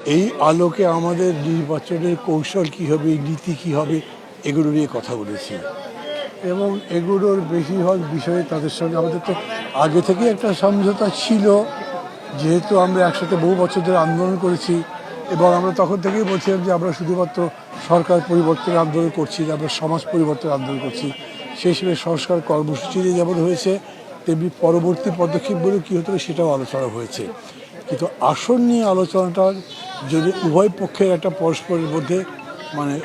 এই আলোকে আমাদের নির্বাচনের কৌশল কী হবে, নীতি কী হবে, এগুলো নিয়ে কথা বলেছি। এবং এগুলোর বেশিরভাগ বিষয়ে তাদের সঙ্গে আমাদের তো আগে থেকেই একটা সমঝোতা ছিল, যেহেতু আমরা একসাথে বহু বছর ধরে আন্দোলন করেছি। এবং আমরা তখন থেকেই বলছিলাম যে আমরা শুধুমাত্র সরকার পরিবর্তনের আন্দোলন করছি না, আমরা সমাজ পরিবর্তনের আন্দোলন করছি। সেই হিসেবে সংস্কার কর্মসূচিতে যেমন হয়েছে, তেমনি পরবর্তী পদক্ষেপগুলো কী হতে হবে সেটাও আলোচনা হয়েছে। কিন্তু আসন নিয়ে আলোচনাটার যদি উভয় পক্ষের একটা পরস্পরের মধ্যে মানে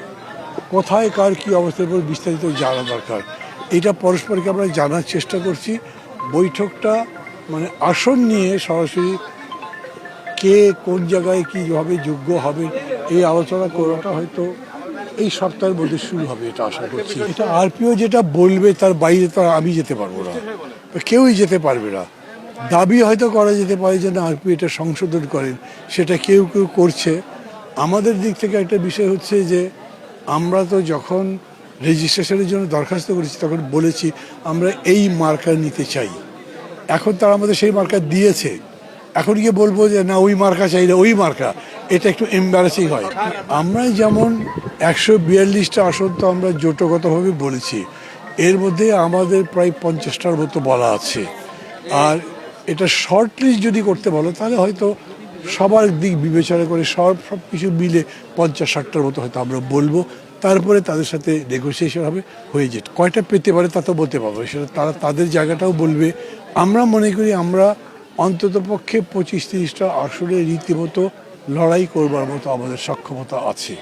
কোথায় কার কী অবস্থার উপর বিস্তারিত জানা দরকার, এটা পরস্পরকে আমরা জানার চেষ্টা করছি। বৈঠকটা মানে আসন নিয়ে সরাসরি কে কোন জায়গায় কীভাবে যোগ্য হবে এই আলোচনা করাটা হয়তো এই সপ্তাহের মধ্যে শুরু হবে, এটা আশা করছি। এটা আরপিও যেটা বলবে তার বাইরে তো আমি যেতে পারবো না, কেউই যেতে পারবে না। দাবি হয়তো করা যেতে পারে যে না আরপিও এটা সংশোধন করেন, সেটা কেউ কেউ করছে। আমাদের দিক থেকে একটা বিষয় হচ্ছে যে আমরা তো যখন রেজিস্ট্রেশনের জন্য দরখাস্ত করেছি তখন বলেছি আমরা এই মার্কার নিতে চাই। এখন তারা আমাদের সেই মার্কার দিয়েছে, এখন গিয়ে বলবো যে না ওই মার্কা চাই না ওই মার্কা, এটা একটু এম্বারাসিং হয়। আমরা যেমন 142টা আসন তো আমরা জোটগতভাবে বলেছি, এর মধ্যে আমাদের প্রায় 50টার মতো বলা আছে। আর এটা শর্ট লিস্ট যদি করতে বলো তাহলে হয়তো সবার দিক বিবেচনা করে সব কিছু মিলে 50-60টার মতো হয়তো আমরা বলবো। তারপরে তাদের সাথে নেগোসিয়েশন হবে, হয়ে যেত কয়টা পেতে পারে তা তো বলতে পারবো, সেটা তারা তাদের জায়গাটাও বলবে। আমরা মনে করি আমরা অন্ততপক্ষে 25-30টা আসলে রীতিমতো লড়াই করবার মতো আমাদের সক্ষমতা আছে।